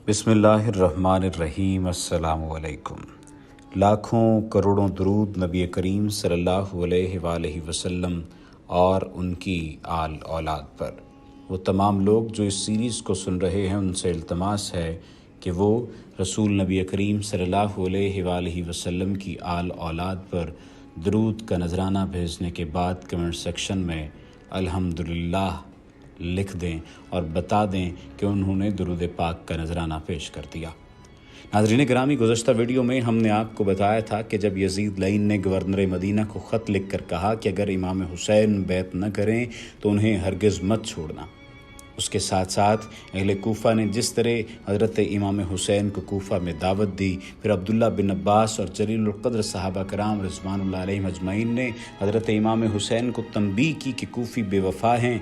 بسم اللہ الرحمن الرحیم۔ السلام علیکم۔ لاکھوں کروڑوں درود نبی کریم صلی اللہ علیہ وآلہ وسلم اور ان کی آل اولاد پر۔ وہ تمام لوگ جو اس سیریز کو سن رہے ہیں ان سے التماس ہے کہ وہ رسول نبی کریم صلی اللہ علیہ وآلہ وسلم کی آل اولاد پر درود کا نذرانہ بھیجنے کے بعد کمنٹ سیکشن میں الحمدللہ لکھ دیں اور بتا دیں کہ انہوں نے درود پاک کا نذرانہ پیش کر دیا۔ ناظرین گرامی، گزشتہ ویڈیو میں ہم نے آپ کو بتایا تھا کہ جب یزید لعین نے گورنر مدینہ کو خط لکھ کر کہا کہ اگر امام حسین بیعت نہ کریں تو انہیں ہرگز مت چھوڑنا، اس کے ساتھ ساتھ اہل کوفہ نے جس طرح حضرت امام حسین کو کوفہ میں دعوت دی، پھر عبداللہ بن عباس اور جلیل القدر صحابہ کرام رضوان اللہ علیہم اجمعین نے حضرت امام حسین کو تنبیہ کی کہ کوفی بے وفا ہیں،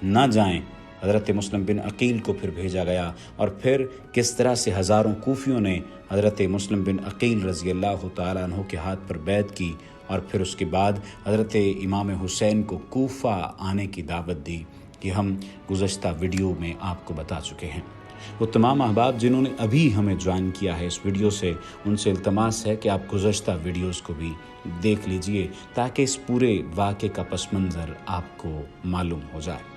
نہ جائیں۔ حضرت مسلم بن عقیل کو پھر بھیجا گیا اور پھر کس طرح سے ہزاروں کوفیوں نے حضرت مسلم بن عقیل رضی اللہ تعالیٰ عنہ کے ہاتھ پر بیعت کی اور پھر اس کے بعد حضرت امام حسین کو کوفہ آنے کی دعوت دی، کہ ہم گزشتہ ویڈیو میں آپ کو بتا چکے ہیں۔ وہ تمام احباب جنہوں نے ابھی ہمیں جوائن کیا ہے اس ویڈیو سے، ان سے التماس ہے کہ آپ گزشتہ ویڈیوز کو بھی دیکھ لیجئے تاکہ اس پورے واقعے کا پس منظر آپ کو معلوم ہو جائے۔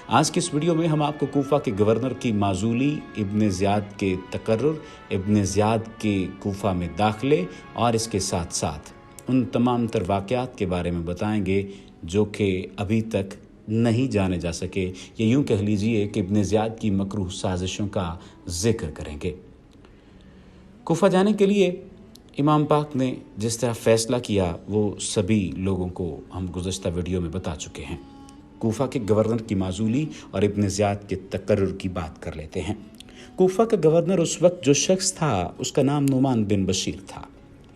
آج کی اس ویڈیو میں ہم آپ کو کوفہ کے گورنر کی معزولی، ابن زیاد کے تقرر، ابن زیاد کے کوفہ میں داخلے اور اس کے ساتھ ساتھ ان تمام تر واقعات کے بارے میں بتائیں گے جو کہ ابھی تک نہیں جانے جا سکے، یا یوں کہہ لیجئے کہ ابن زیاد کی مکروہ سازشوں کا ذکر کریں گے۔ کوفہ جانے کے لیے امام پاک نے جس طرح فیصلہ کیا وہ سبھی لوگوں کو ہم گزشتہ ویڈیو میں بتا چکے ہیں۔ کوفہ کے گورنر کی معزولی اور ابن زیاد کے تقرر کی بات کر لیتے ہیں۔ کوفہ کا گورنر اس وقت جو شخص تھا اس کا نام نعمان بن بشیر تھا۔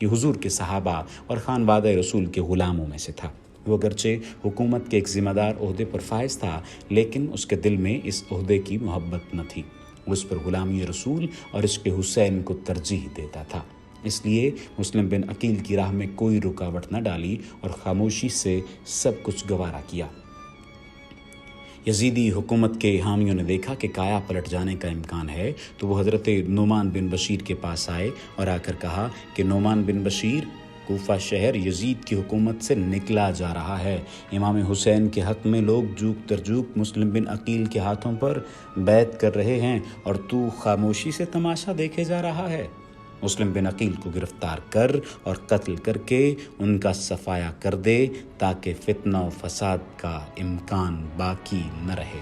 یہ حضور کے صحابہ اور خانوادہ رسول کے غلاموں میں سے تھا۔ وہ اگرچہ حکومت کے ایک ذمہ دار عہدے پر فائز تھا، لیکن اس کے دل میں اس عہدے کی محبت نہ تھی۔ وہ اس پر غلامی رسول اور عشق حسین کو ترجیح دیتا تھا، اس لیے مسلم بن عقیل کی راہ میں کوئی رکاوٹ نہ ڈالی اور خاموشی سے سب کچھ گوارا کیا۔ یزیدی حکومت کے حامیوں نے دیکھا کہ کایا پلٹ جانے کا امکان ہے تو وہ حضرت نعمان بن بشیر کے پاس آئے اور آ کر کہا کہ نعمان بن بشیر، کوفہ شہر یزید کی حکومت سے نکلا جا رہا ہے، امام حسین کے حق میں لوگ جوک در جوک مسلم بن عقیل کے ہاتھوں پر بیعت کر رہے ہیں اور تو خاموشی سے تماشا دیکھے جا رہا ہے۔ مسلم بن عقیل کو گرفتار کر اور قتل کر کے ان کا صفایا کر دے تاکہ فتنہ و فساد کا امکان باقی نہ رہے۔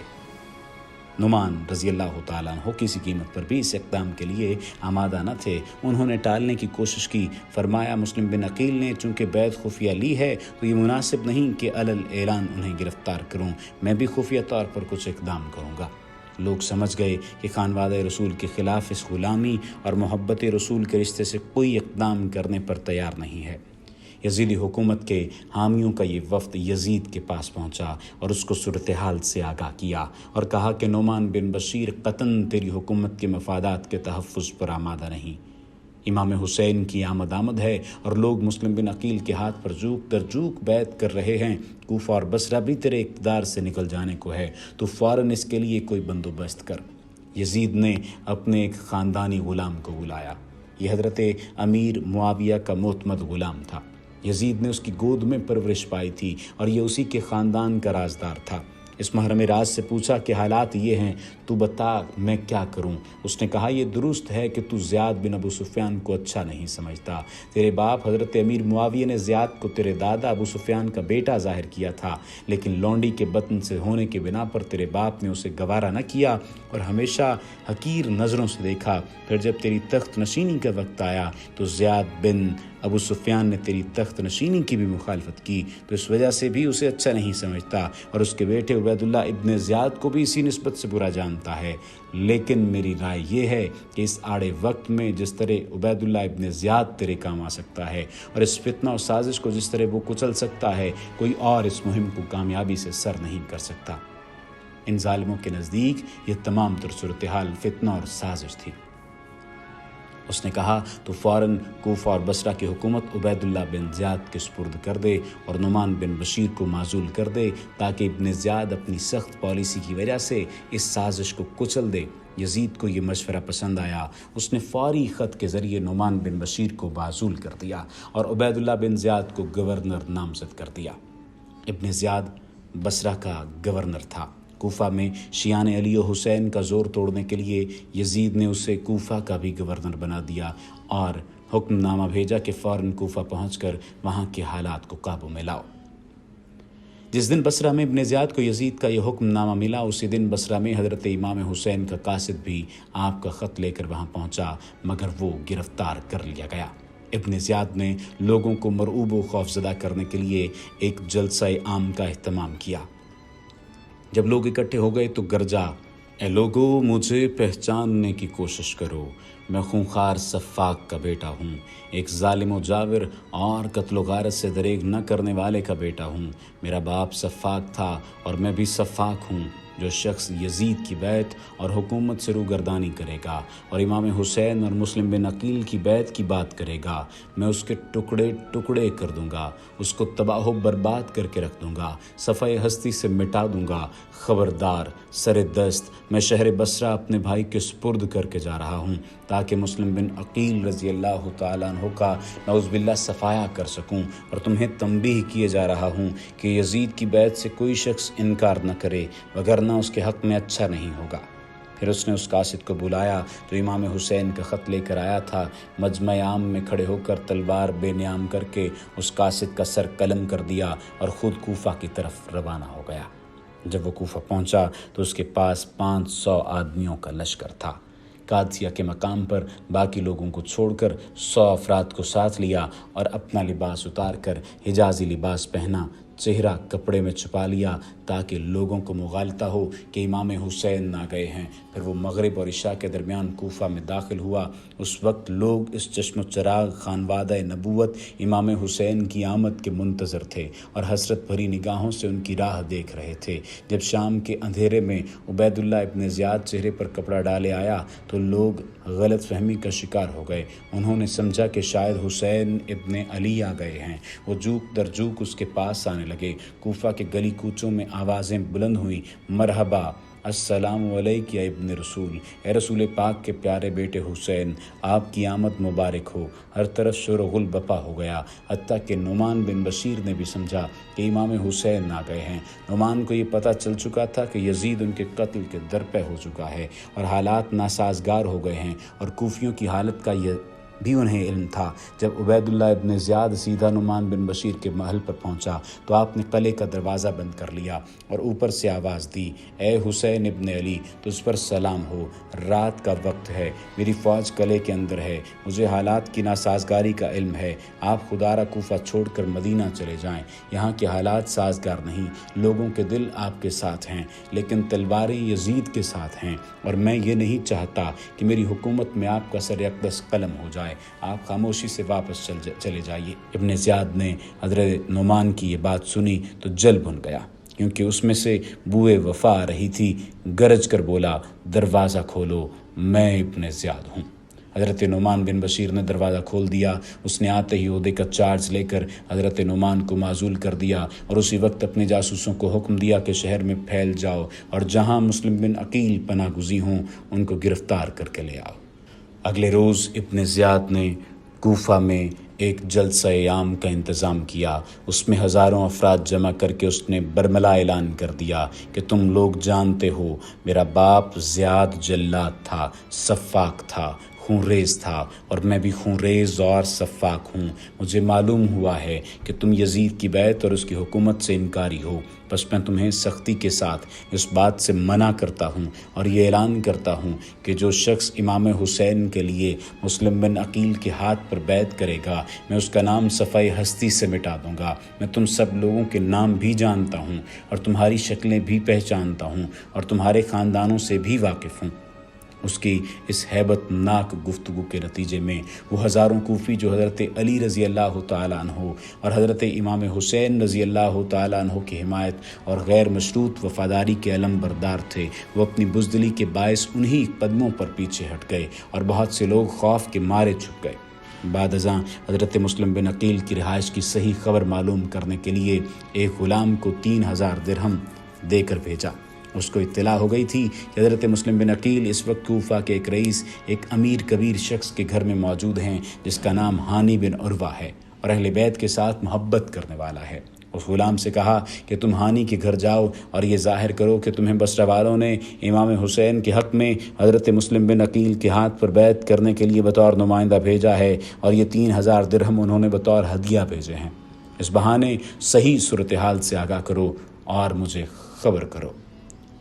نعمان رضی اللہ تعالیٰ عنہ کسی قیمت پر بھی اس اقدام کے لیے آمادہ نہ تھے۔ انہوں نے ٹالنے کی کوشش کی، فرمایا مسلم بن عقیل نے چونکہ بیعت خفیہ لی ہے تو یہ مناسب نہیں کہ علل اعلان انہیں گرفتار کروں، میں بھی خفیہ طور پر کچھ اقدام کروں گا۔ لوگ سمجھ گئے کہ خانوادہ رسول کے خلاف اس غلامی اور محبت رسول کے رشتے سے کوئی اقدام کرنے پر تیار نہیں ہے۔ یزیدی حکومت کے حامیوں کا یہ وفد یزید کے پاس پہنچا اور اس کو صورتحال سے آگاہ کیا اور کہا کہ نعمان بن بشیر قطعاً تیری حکومت کے مفادات کے تحفظ پر آمادہ نہیں۔ امام حسین کی آمد ہے اور لوگ مسلم بن عقیل کے ہاتھ پر جوک در جوک بیعت کر رہے ہیں۔ کوفہ اور بصرہ بھی تیرے اقتدار سے نکل جانے کو ہے، تو فوراً اس کے لیے کوئی بندوبست کر۔ یزید نے اپنے ایک خاندانی غلام کو بلایا۔ یہ حضرت امیر معاویہ کا معتمد غلام تھا۔ یزید نے اس کی گود میں پرورش پائی تھی اور یہ اسی کے خاندان کا رازدار تھا۔ اس محرم راز سے پوچھا کہ حالات یہ ہیں، تو بتا میں کیا کروں؟ اس نے کہا یہ درست ہے کہ تو زیاد بن ابو سفیان کو اچھا نہیں سمجھتا۔ تیرے باپ حضرت امیر معاویہ نے زیاد کو تیرے دادا ابو سفیان کا بیٹا ظاہر کیا تھا، لیکن لونڈی کے بطن سے ہونے کے بنا پر تیرے باپ نے اسے گوارا نہ کیا اور ہمیشہ حقیر نظروں سے دیکھا۔ پھر جب تیری تخت نشینی کا وقت آیا تو زیاد بن ابو سفیان نے تیری تخت نشینی کی بھی مخالفت کی، تو اس وجہ سے بھی اسے اچھا نہیں سمجھتا اور اس کے بیٹے عبیداللہ ابن زیاد کو بھی اسی نسبت سے برا جانتا ہے۔ لیکن میری رائے یہ ہے کہ اس آڑے وقت میں جس طرح عبیداللہ ابن زیاد تیرے کام آ سکتا ہے اور اس فتنہ و سازش کو جس طرح وہ کچل سکتا ہے، کوئی اور اس مہم کو کامیابی سے سر نہیں کر سکتا۔ ان ظالموں کے نزدیک یہ تمام تر صورتحال فتنہ اور سازش تھی۔ اس نے کہا تو فوراً کوفہ اور بصرہ کی حکومت عبید اللہ بن زیاد کے سپرد کر دے اور نعمان بن بشیر کو معزول کر دے تاکہ ابن زیاد اپنی سخت پالیسی کی وجہ سے اس سازش کو کچل دے۔ یزید کو یہ مشورہ پسند آیا۔ اس نے فوری خط کے ذریعے نعمان بن بشیر کو معزول کر دیا اور عبید اللہ بن زیاد کو گورنر نامزد کر دیا۔ ابن زیاد بصرہ کا گورنر تھا۔ کوفہ میں شیعان علی و حسین کا زور توڑنے کے لیے یزید نے اسے کوفہ کا بھی گورنر بنا دیا اور حکم نامہ بھیجا کہ فوراً کوفہ پہنچ کر وہاں کے حالات کو قابو میں لاؤ۔ جس دن بصرہ میں ابن زیاد کو یزید کا یہ حکم نامہ ملا، اسی دن بصرہ میں حضرت امام حسین کا قاصد بھی آپ کا خط لے کر وہاں پہنچا، مگر وہ گرفتار کر لیا گیا۔ ابن زیاد نے لوگوں کو مرعوب و خوفزدہ کرنے کے لیے ایک جلسہ عام کا اہتمام کیا۔ جب لوگ اکٹھے ہو گئے تو گرجا، اے لوگو، مجھے پہچاننے کی کوشش کرو، میں خونخوار صفاق کا بیٹا ہوں، ایک ظالم و جاور اور قتل و غارت سے دریغ نہ کرنے والے کا بیٹا ہوں۔ میرا باپ صفاق تھا اور میں بھی صفاق ہوں۔ جو شخص یزید کی بیعت اور حکومت سے روگردانی کرے گا اور امام حسین اور مسلم بن عقیل کی بیعت کی بات کرے گا، میں اس کے ٹکڑے ٹکڑے کر دوں گا، اس کو تباہ و برباد کر کے رکھ دوں گا، صفحہ ہستی سے مٹا دوں گا۔ خبردار، سر دست، میں شہر بصرہ اپنے بھائی کے سپرد کر کے جا رہا ہوں تاکہ مسلم بن عقیل رضی اللہ تعالیٰ عنہ کا نعوذ باللہ صفایا کر سکوں، اور تمہیں تنبیہ کیے جا رہا ہوں کہ یزید کی بیعت سے کوئی شخص انکار نہ کرے، وگرنہ اس کے حق میں اچھا نہیں ہوگا۔ پھر اس نے اس قاصد کو بلایا تو امام حسین کا خط لے کر آیا تھا۔ مجمع عام میں کھڑے ہو کر تلوار بے نیام کر کے اس قاصد کا سر قلم کر دیا اور خود کوفہ کی طرف روانہ ہو گیا۔ جب وہ کوفہ پہنچا تو اس کے پاس 500 آدمیوں کا لشکر تھا۔ قادسیہ کے مقام پر باقی لوگوں کو چھوڑ کر 100 افراد کو ساتھ لیا اور اپنا لباس اتار کر حجازی لباس پہنا، چہرہ کپڑے میں چھپا لیا تاکہ لوگوں کو مغالطہ ہو کہ امام حسین نہ گئے ہیں۔ پھر وہ مغرب اور عشاء کے درمیان کوفہ میں داخل ہوا۔ اس وقت لوگ اس چشم و چراغ خانوادہ نبوت امام حسین کی آمد کے منتظر تھے اور حسرت بھری نگاہوں سے ان کی راہ دیکھ رہے تھے۔ جب شام کے اندھیرے میں عبید اللہ ابن زیاد چہرے پر کپڑا ڈالے آیا تو لوگ غلط فہمی کا شکار ہو گئے۔ انہوں نے سمجھا کہ شاید حسین ابن علی آ گئے ہیں۔ وہ جوک در جوک اس کے پاس آنے لگے۔ کوفہ کے گلی کوچوں میں آوازیں بلند ہوئیں، مرحبا، السلام علیک یا ابن رسول، اے رسول پاک کے پیارے بیٹے حسین، آپ کی آمد مبارک ہو۔ ہر طرف شور و غل بپا ہو گیا، حتیٰ کہ نعمان بن بشیر نے بھی سمجھا کہ امام حسین آ گئے ہیں۔ نعمان کو یہ پتہ چل چکا تھا کہ یزید ان کے قتل کے درپے ہو چکا ہے اور حالات ناسازگار ہو گئے ہیں، اور کوفیوں کی حالت کا یہ بھی انہیں علم تھا۔ جب عبید اللہ ابن زیاد سیدھا نعمان بن بشیر کے محل پر پہنچا تو آپ نے قلعے کا دروازہ بند کر لیا اور اوپر سے آواز دی، اے حسین ابن علی، تجھ پر سلام ہو، رات کا وقت ہے، میری فوج قلعے کے اندر ہے، مجھے حالات کی ناسازگاری کا علم ہے، آپ خدارہ کوفہ چھوڑ کر مدینہ چلے جائیں، یہاں کے حالات سازگار نہیں، لوگوں کے دل آپ کے ساتھ ہیں لیکن تلواریں یزید کے ساتھ ہیں، اور میں یہ نہیں چاہتا کہ میری حکومت میں آپ کا سر اقدس قلم ہو جائے، آپ خاموشی سے واپس چلے جائیے۔ ابن زیاد نے حضرت نعمان کی یہ بات سنی تو جل بھن گیا، کیونکہ اس میں سے بوئے وفا آ رہی تھی۔ گرج کر بولا، دروازہ کھولو، میں ابن زیاد ہوں۔ حضرت نعمان بن بشیر نے دروازہ کھول دیا۔ اس نے آتے ہی عہدے کا چارج لے کر حضرت نعمان کو معزول کر دیا اور اسی وقت اپنے جاسوسوں کو حکم دیا کہ شہر میں پھیل جاؤ اور جہاں مسلم بن عقیل پناہ گزین ہوں ان کو گرفتار کر کے لے آؤ۔ اگلے روز ابن زیاد نے کوفہ میں ایک جلسہ عام کا انتظام کیا۔ اس میں ہزاروں افراد جمع کر کے اس نے برملا اعلان کر دیا کہ تم لوگ جانتے ہو میرا باپ زیاد جلاد تھا، صفاق تھا، خونریز تھا، اور میں بھی خونریز اور صفاق ہوں۔ مجھے معلوم ہوا ہے کہ تم یزید کی بیعت اور اس کی حکومت سے انکاری ہو، بس میں تمہیں سختی کے ساتھ اس بات سے منع کرتا ہوں اور یہ اعلان کرتا ہوں کہ جو شخص امام حسین کے لیے مسلم بن عقیل کے ہاتھ پر بیعت کرے گا، میں اس کا نام صفحہ ہستی سے مٹا دوں گا۔ میں تم سب لوگوں کے نام بھی جانتا ہوں اور تمہاری شکلیں بھی پہچانتا ہوں اور تمہارے خاندانوں سے بھی واقف ہوں۔ اس کی اس ہیبت ناک گفتگو کے نتیجے میں وہ ہزاروں کوفی جو حضرت علی رضی اللہ تعالیٰ عنہ اور حضرت امام حسین رضی اللہ تعالیٰ عنہ کی حمایت اور غیر مشروط وفاداری کے علم بردار تھے، وہ اپنی بزدلی کے باعث انہی قدموں پر پیچھے ہٹ گئے اور بہت سے لوگ خوف کے مارے چھپ گئے۔ بعد ازاں حضرت مسلم بن عقیل کی رہائش کی صحیح خبر معلوم کرنے کے لیے ایک غلام کو 3000 درہم دے کر بھیجا۔ اس کو اطلاع ہو گئی تھی کہ حضرت مسلم بن عقیل اس وقت کوفہ کے ایک رئیس، ایک امیر کبیر شخص کے گھر میں موجود ہیں جس کا نام ہانی بن عروہ ہے اور اہل بیت کے ساتھ محبت کرنے والا ہے۔ اس غلام سے کہا کہ تم ہانی کے گھر جاؤ اور یہ ظاہر کرو کہ تمہیں بصرہ والوں نے امام حسین کے حق میں حضرت مسلم بن عقیل کے ہاتھ پر بیعت کرنے کے لیے بطور نمائندہ بھیجا ہے اور یہ 3000 درہم انہوں نے بطور ہدیہ بھیجے ہیں۔ اس بہانے صحیح صورتحال سے آگاہ کرو اور مجھے خبر کرو۔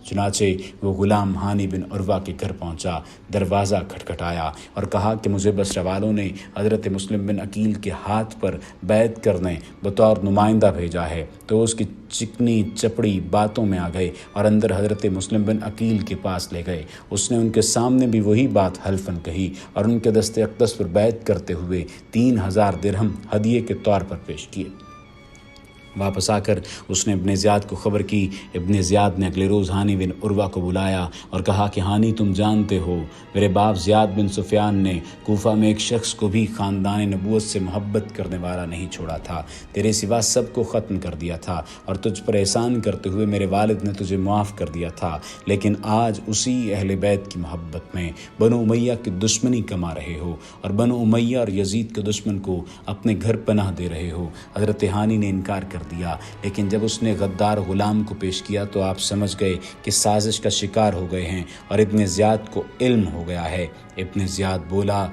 چنانچہ وہ غلام ہانی بن عروہ کے گھر پہنچا، دروازہ کھٹکھٹایا اور کہا کہ مجھے بصرہ والوں نے حضرت مسلم بن عقیل کے ہاتھ پر بیعت کرنے بطور نمائندہ بھیجا ہے۔ تو اس کی چکنی چپڑی باتوں میں آ گئے اور اندر حضرت مسلم بن عقیل کے پاس لے گئے۔ اس نے ان کے سامنے بھی وہی بات حلفاً کہی اور ان کے دست اقدس پر بیعت کرتے ہوئے 3000 درہم ہدیے کے طور پر پیش کیے۔ واپس آ کر اس نے ابن زیاد کو خبر کی۔ ابن زیاد نے اگلے روز ہانی بن عروہ کو بلایا اور کہا کہ ہانی، تم جانتے ہو میرے باپ زیاد بن سفیان نے کوفہ میں ایک شخص کو بھی خاندان نبوت سے محبت کرنے والا نہیں چھوڑا تھا، تیرے سوا سب کو ختم کر دیا تھا اور تجھ پر احسان کرتے ہوئے میرے والد نے تجھے معاف کر دیا تھا، لیکن آج اسی اہل بیت کی محبت میں بنو امیہ کی دشمنی کما رہے ہو اور بنو امیہ اور یزید کے دشمن کو اپنے گھر پناہ دے رہے ہو۔ حضرت ہانی نے انکار کر دیا، لیکن جب اس نے غدار غلام کو پیش کیا تو آپ سمجھ گئے کہ سازش کا شکار ہو گئے ہیں اور ابن زیاد کو علم ہو گیا ہے۔ ابن زیاد بولا،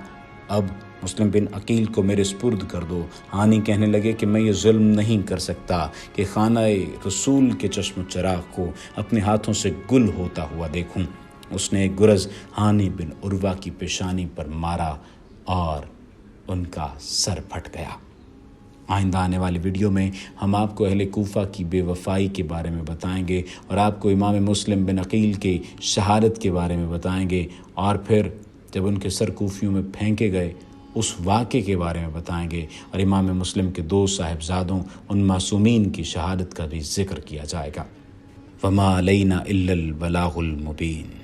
اب مسلم بن عقیل کو میرے سپرد کر دو۔ ہانی کہنے لگے کہ میں یہ ظلم نہیں کر سکتا کہ خانہ رسول کے چشم و چراغ کو اپنے ہاتھوں سے گل ہوتا ہوا دیکھوں۔ اس نے ایک گرز ہانی بن عروہ کی پیشانی پر مارا اور ان کا سر پھٹ گیا۔ آئندہ آنے والی ویڈیو میں ہم آپ کو اہل کوفہ کی بے وفائی کے بارے میں بتائیں گے اور آپ کو امام مسلم بن عقیل کے شہادت کے بارے میں بتائیں گے، اور پھر جب ان کے سر کوفیوں میں پھینکے گئے اس واقعے کے بارے میں بتائیں گے، اور امام مسلم کے 2 صاحبزادوں ان معصومین کی شہادت کا بھی ذکر کیا جائے گا۔ وما علینا الا البلاغ المبین۔